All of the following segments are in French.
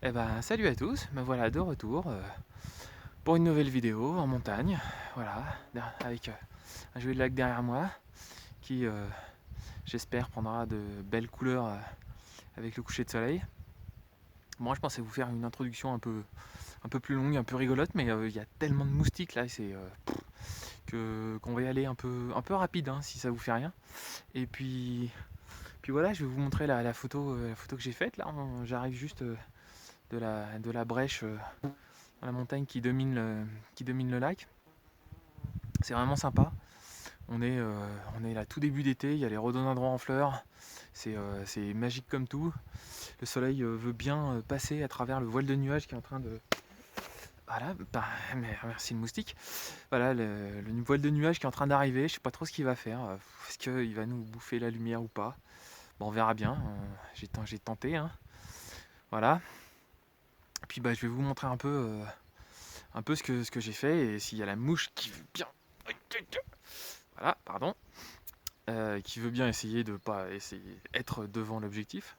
Eh ben, salut à tous, me voilà de retour pour une nouvelle vidéo en montagne, voilà, avec un joli lac derrière moi qui, j'espère, prendra de belles couleurs avec le coucher de soleil. Moi, je pensais vous faire une introduction un peu plus longue, un peu rigolote, mais il y a tellement de moustiques là, qu'on va y aller un peu rapide, hein, si ça vous fait rien. Et puis voilà, je vais vous montrer la photo que j'ai faite là. J'arrive juste de la brèche. Dans la montagne qui domine le lac. C'est vraiment sympa. On est là tout début d'été, il y a les rhododendrons en fleurs. C'est magique comme tout. Le soleil veut bien passer à travers le voile de nuages qui est en train de... Voilà, bah, merci le moustique. Voilà, le voile de nuages qui est en train d'arriver. Je sais pas trop ce qu'il va faire. Est-ce qu'il va nous bouffer la lumière ou pas? Bon, on verra bien. J'ai tenté, hein. Voilà. Puis bah, je vais vous montrer un peu ce que j'ai fait et s'il y a la mouche qui veut bien... Voilà, pardon. Qui veut bien essayer de pas essayer être devant l'objectif.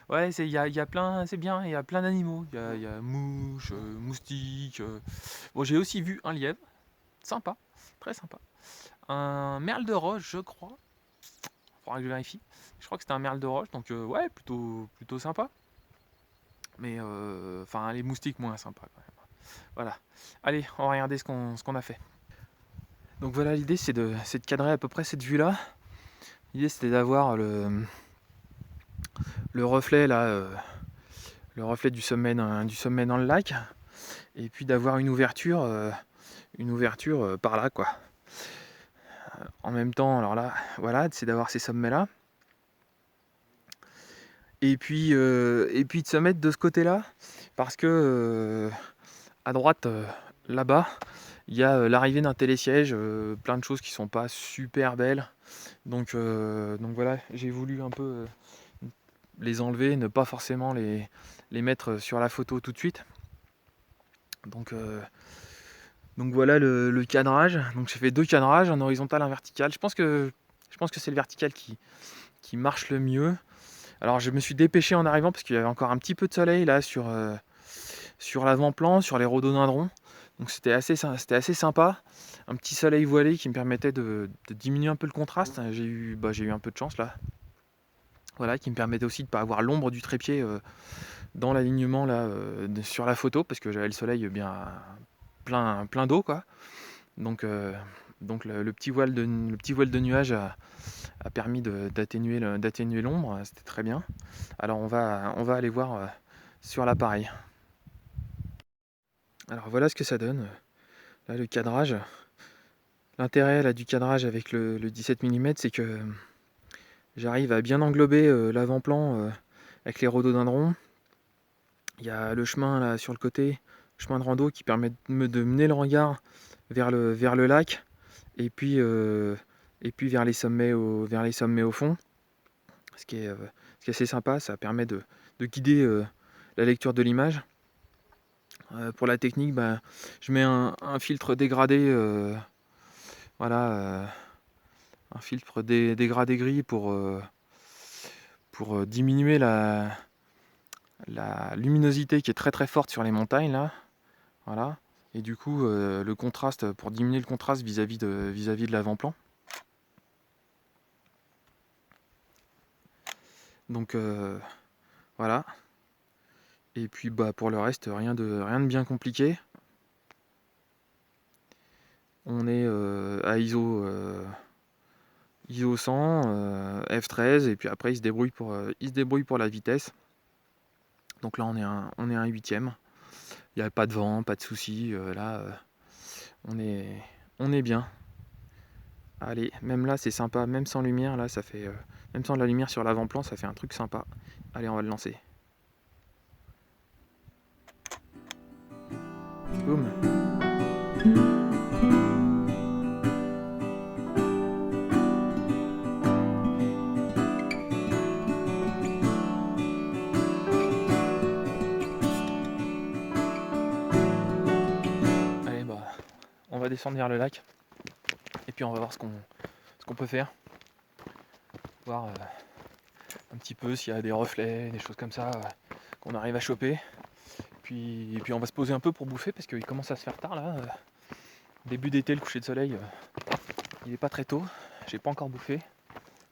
Ouais, il y a plein, c'est bien, il y a plein d'animaux. Il y a mouches, moustiques. Bon, j'ai aussi vu un lièvre, sympa, très sympa. Un merle de roche, je crois. Faudra que je vérifie. Je crois que c'était un merle de roche, donc ouais, plutôt sympa. Mais enfin, les moustiques moins sympa quand même. Voilà. Allez, on va regarder ce qu'on a fait. Donc voilà, l'idée c'est de cadrer à peu près cette vue-là. L'idée c'était d'avoir le reflet là, le reflet du sommet dans le lac, et puis d'avoir une ouverture par là quoi. En même temps, alors là, voilà, c'est d'avoir ces sommets là, et puis de se mettre de ce côté là, parce que à droite, là-bas, il y a l'arrivée d'un télésiège, plein de choses qui sont pas super belles, donc voilà, j'ai voulu un peu les enlever, ne pas forcément les mettre sur la photo tout de suite. Donc, donc voilà le cadrage. Donc j'ai fait deux cadrages, un horizontal, un vertical. Je pense que c'est le vertical qui marche le mieux. Alors je me suis dépêché en arrivant parce qu'il y avait encore un petit peu de soleil là sur l'avant-plan, sur les rhododendrons. Donc c'était assez sympa. Un petit soleil voilé qui me permettait de diminuer un peu le contraste. J'ai eu un peu de chance là. Voilà, qui me permettait aussi de ne pas avoir l'ombre du trépied dans l'alignement là sur la photo parce que j'avais le soleil bien plein d'eau quoi. Donc, donc le petit voile de nuage a permis d'atténuer l'ombre, c'était très bien. Alors on va aller voir sur l'appareil. Alors voilà ce que ça donne. Là le cadrage. L'intérêt là, du cadrage avec le 17 mm, c'est que j'arrive à bien englober l'avant-plan avec les rhododendrons. Il y a le chemin là sur le côté, chemin de rando qui permet de mener le regard vers le lac et puis vers les sommets au fond. Ce qui est assez sympa, ça permet de guider la lecture de l'image. Pour la technique, bah, je mets un filtre dégradé, voilà, un filtre dégradé gris pour diminuer la luminosité qui est très très forte sur les montagnes là, voilà. Et du coup, le contraste pour diminuer le contraste vis-à-vis de l'avant-plan. Donc voilà. Et puis bah pour le reste, rien de bien compliqué. On est à ISO 100, F13, et puis après il se débrouille pour la vitesse. Donc là on est un huitième. Il n'y a pas de vent, pas de soucis. Là on est, on est bien. Allez, même là c'est sympa, même sans lumière, là ça fait. Même sans de la lumière sur l'avant-plan, ça fait un truc sympa. Allez, on va le lancer. Boum. Allez, bah, on va descendre vers le lac. Et puis on va voir ce qu'on peut faire. Voir un petit peu s'il y a des reflets, des choses comme ça. qu'on arrive à choper. Et puis on va se poser un peu pour bouffer parce qu'il commence à se faire tard là. Début d'été, le coucher de soleil, il est pas très tôt. J'ai pas encore bouffé.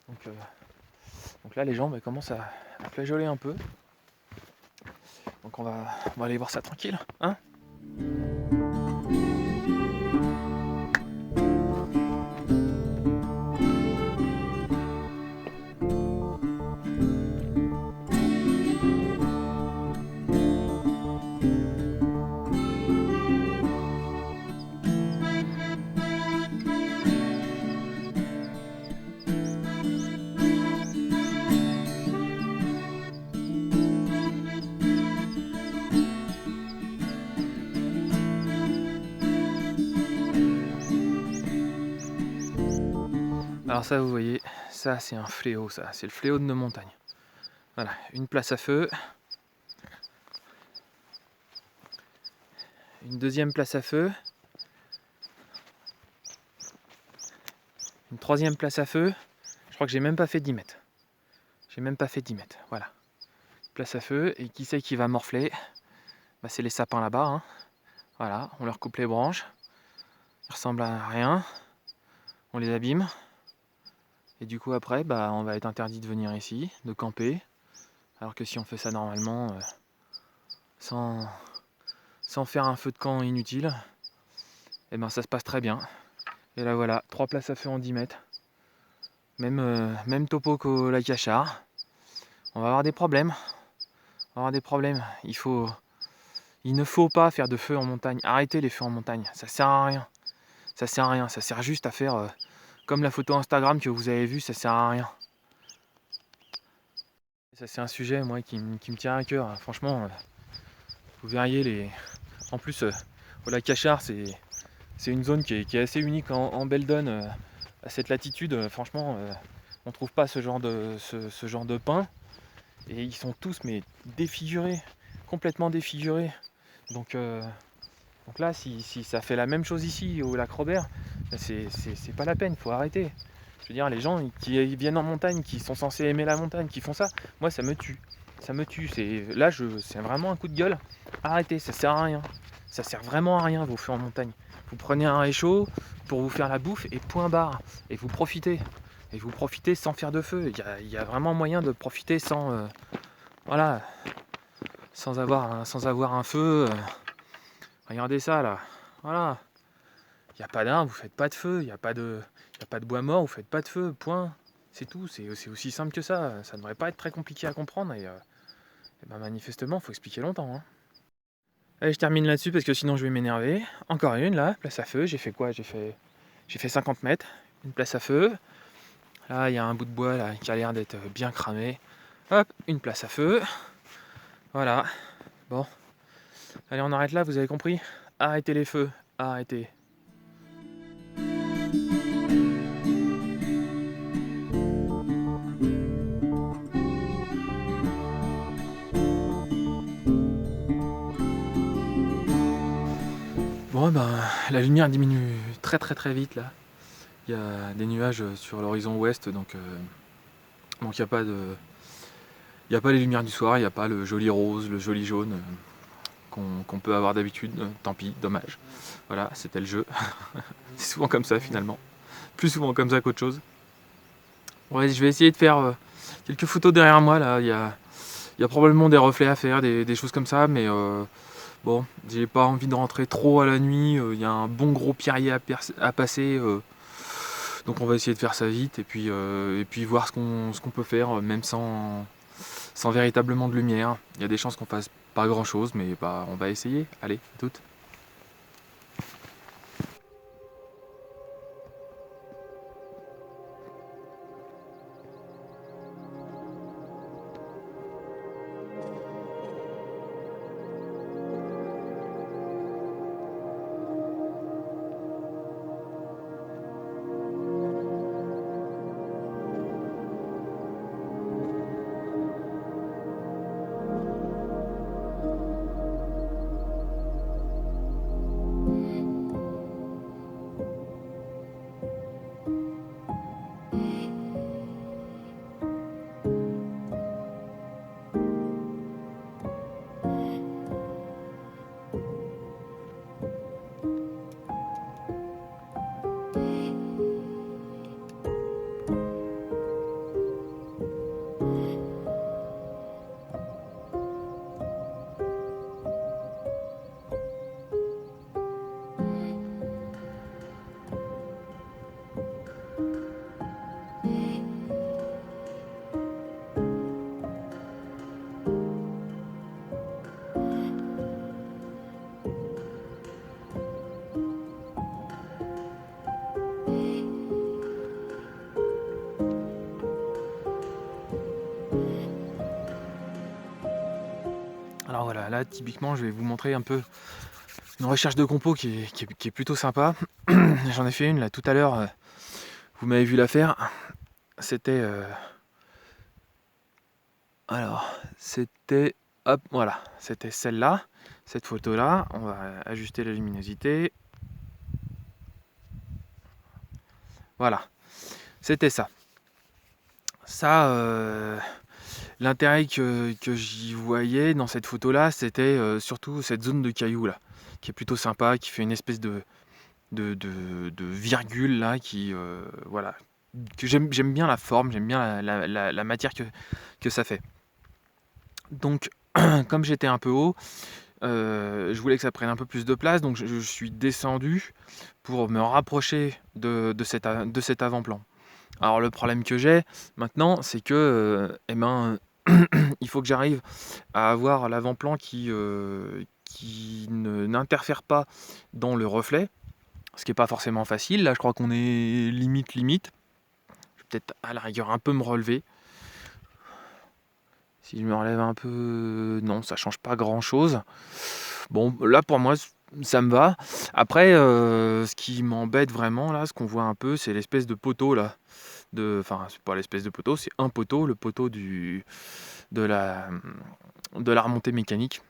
Donc là les jambes commencent à flageoler un peu. Donc on va aller voir ça tranquille, hein. Alors ça vous voyez, ça c'est un fléau, ça, c'est le fléau de nos montagnes. Voilà, une place à feu. Une deuxième place à feu. Une troisième place à feu. Je crois que j'ai même pas fait 10 mètres. J'ai même pas fait 10 mètres, voilà. Place à feu, et qui c'est qui va morfler? Bah, c'est les sapins là-bas, hein. Voilà, on leur coupe les branches. Ils ressemblent à rien. On les abîme. Et du coup après, bah, on va être interdit de venir ici, de camper. Alors que si on fait ça normalement, sans faire un feu de camp inutile, et ben ça se passe très bien. Et là voilà, 3 places à feu en 10 mètres. Même topo qu'au lac Achard. On va avoir des problèmes. On va avoir des problèmes. Il ne faut pas faire de feu en montagne. Arrêtez les feux en montagne. Ça sert à rien. Ça sert à rien. Ça sert juste à faire comme la photo Instagram que vous avez vue. Ça sert à rien. Ça c'est un sujet moi qui me tient à cœur. Franchement, vous verriez En plus, au lac Achard, c'est une zone qui est assez unique en Beldon. À cette latitude, franchement, on trouve pas ce genre de pins. Et ils sont tous mais défigurés, complètement défigurés. Donc là, si ça fait la même chose ici au lac Robert, c'est pas la peine, faut arrêter. Je veux dire, les gens qui viennent en montagne, qui sont censés aimer la montagne, qui font ça, moi ça me tue. Ça me tue. C'est vraiment un coup de gueule. Arrêtez, ça sert à rien. Ça sert vraiment à rien vos feux en montagne. Vous prenez un réchaud pour vous faire la bouffe et point barre. Et vous profitez. Et vous profitez sans faire de feu. Il y a vraiment moyen de profiter sans, voilà, sans avoir un feu. Regardez ça là. Voilà. Il n'y a pas d'arbre, vous faites pas de feu. Il n'y a pas de bois mort, vous faites pas de feu. Point. C'est tout. C'est aussi simple que ça. Ça ne devrait pas être très compliqué à comprendre. Et ben manifestement, il faut expliquer longtemps. Hein. Allez, je termine là-dessus parce que sinon je vais m'énerver. Encore une là, place à feu. J'ai fait quoi? J'ai fait 50 mètres. Une place à feu. Là, il y a un bout de bois là, qui a l'air d'être bien cramé. Hop, une place à feu. Voilà. Bon. Allez, on arrête là, vous avez compris? Arrêtez les feux. Arrêtez. Bon, ben, la lumière diminue très très très vite là. Il y a des nuages sur l'horizon ouest, donc il n'y a pas les lumières du soir, il n'y a pas le joli rose, le joli jaune qu'on peut avoir d'habitude. Tant pis, dommage. Voilà, c'était le jeu. C'est souvent comme ça finalement. Plus souvent comme ça qu'autre chose. Ouais, je vais essayer de faire quelques photos derrière moi là. Il y a probablement des reflets à faire, des choses comme ça, mais bon, j'ai pas envie de rentrer trop à la nuit. Il y a un bon gros pierrier à passer. Donc on va essayer de faire ça vite et puis voir ce qu'on peut faire, même sans véritablement de lumière. Il y a des chances qu'on fasse pas grand chose, mais bah, on va essayer. Allez, à toutes. Alors voilà, là typiquement je vais vous montrer un peu une recherche de compo qui est plutôt sympa. J'en ai fait une là tout à l'heure, vous m'avez vu la faire. C'était c'était hop, voilà, c'était celle-là, cette photo-là. On va ajuster la luminosité. Voilà, c'était ça. Ça, l'intérêt que j'y voyais dans cette photo-là, c'était surtout cette zone de cailloux là, qui est plutôt sympa, qui fait une espèce de virgule là, qui voilà, que j'aime bien la forme, j'aime bien la matière que ça fait. Donc, comme j'étais un peu haut, je voulais que ça prenne un peu plus de place, donc je suis descendu pour me rapprocher de cet avant-plan. Alors le problème que j'ai maintenant, c'est que il faut que j'arrive à avoir l'avant-plan qui n'interfère pas dans le reflet, ce qui n'est pas forcément facile. Là, je crois qu'on est limite. Je vais peut-être à la rigueur un peu me relever. Si je me relève un peu, non, ça change pas grand-chose. Bon, là pour moi, ça me va. Après, ce qui m'embête vraiment là, ce qu'on voit un peu, c'est l'espèce de poteau là. Enfin, c'est pas l'espèce de poteau, c'est un poteau, le poteau de la remontée mécanique.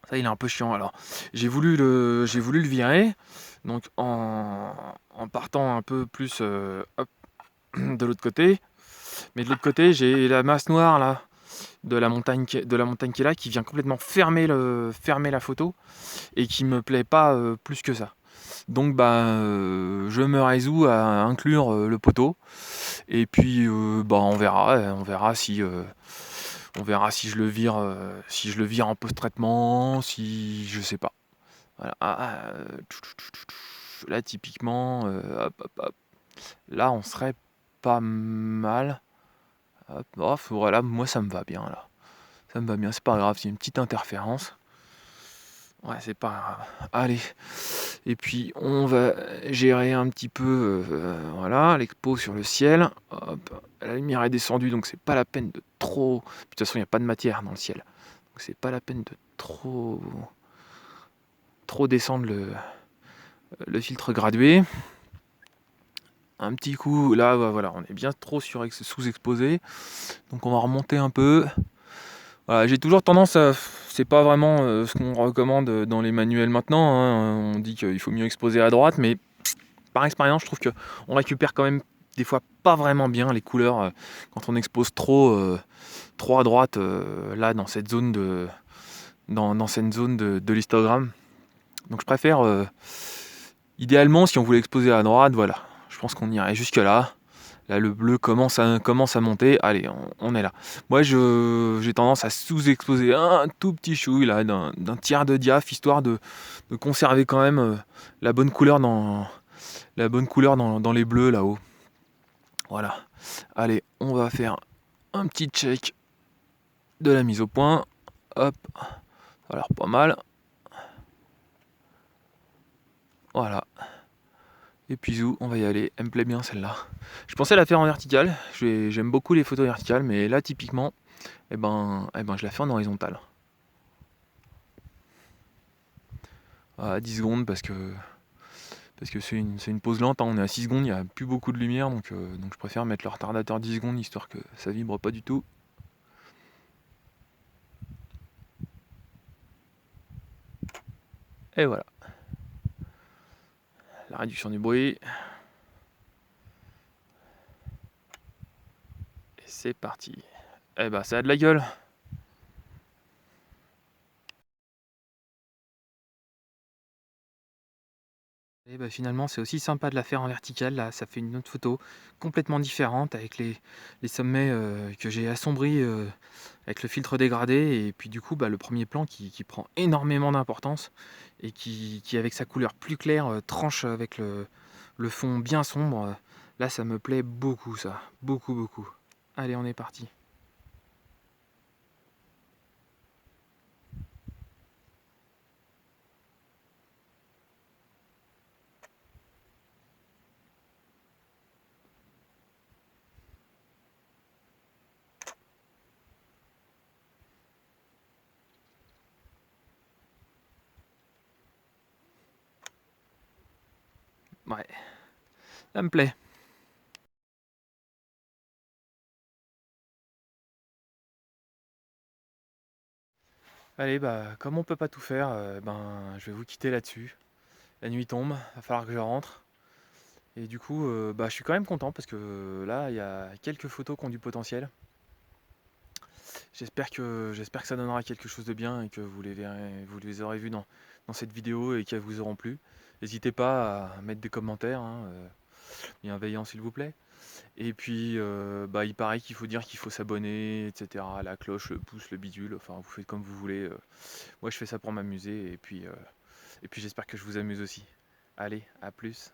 Ça, il est un peu chiant. Alors, j'ai voulu le virer, donc en partant un peu plus hop, de l'autre côté. Mais de l'autre côté, j'ai la masse noire là de la montagne qui est là, qui vient complètement fermer la photo et qui me plaît pas plus que ça. Donc je me résous à inclure le poteau et puis on verra si je le vire en post-traitement, si je sais pas. Voilà. Là typiquement, hop, hop, hop. Là on serait pas mal. Hop, voilà, moi ça me va bien là. Ça me va bien, c'est pas grave, c'est une petite interférence. Ouais, c'est pas grave. Allez. Et puis on va gérer un petit peu voilà, l'expo sur le ciel. Hop. La lumière est descendue, donc c'est pas la peine de trop. Puis, de toute façon, il n'y a pas de matière dans le ciel. Donc c'est pas la peine de trop descendre le filtre gradué. Un petit coup, là voilà, on est bien trop sous-exposé. Donc on va remonter un peu. Voilà, j'ai toujours tendance à. C'est pas vraiment ce qu'on recommande dans les manuels maintenant, hein. On dit qu'il faut mieux exposer à droite, mais par expérience, je trouve qu'on récupère quand même des fois pas vraiment bien les couleurs quand on expose trop à droite là dans cette zone dans cette zone de l'histogramme. Donc je préfère idéalement si on voulait exposer à droite, voilà. Je pense qu'on irait jusque là. Là, le bleu commence à monter. Allez, on est là. Moi, j'ai tendance à sous-exposer un tout petit chouille là, d'un tiers de diaph, histoire de conserver quand même la bonne couleur dans les bleus là-haut. Voilà. Allez, on va faire un petit check de la mise au point. Hop. Ça a l'air pas mal. Voilà. Et puis zou, on va y aller. Elle me plaît bien celle-là. Je pensais la faire en verticale. J'aime beaucoup les photos verticales, mais là typiquement, je la fais en horizontale. À 10 secondes parce que c'est une pause lente, hein. On est à 6 secondes, il n'y a plus beaucoup de lumière, donc je préfère mettre le retardateur 10 secondes histoire que ça vibre pas du tout. Et voilà. La réduction du bruit. Et c'est parti. Ça a de la gueule. Et finalement, c'est aussi sympa de la faire en verticale. Là, ça fait une autre photo complètement différente avec les sommets que j'ai assombris avec le filtre dégradé. Et puis du coup, le premier plan qui prend énormément d'importance et qui avec sa couleur plus claire, tranche avec le fond bien sombre. Là, ça me plaît beaucoup, ça. Beaucoup, beaucoup. Allez, on est parti. Ouais, ça me plaît. Allez, bah, comme on peut pas tout faire, ben, je vais vous quitter là-dessus. La nuit tombe, va falloir que je rentre. Et du coup, bah, je suis quand même content parce que là, il y a quelques photos qui ont du potentiel. J'espère que ça donnera quelque chose de bien et que vous les verrez, vous les aurez vus dans cette vidéo et qu'elles vous auront plu. N'hésitez pas à mettre des commentaires, hein, bienveillants s'il vous plaît. Et puis, bah, il paraît qu'il faut dire qu'il faut s'abonner, etc. La cloche, le pouce, le bidule, enfin vous faites comme vous voulez. Moi je fais ça pour m'amuser et puis j'espère que je vous amuse aussi. Allez, à plus.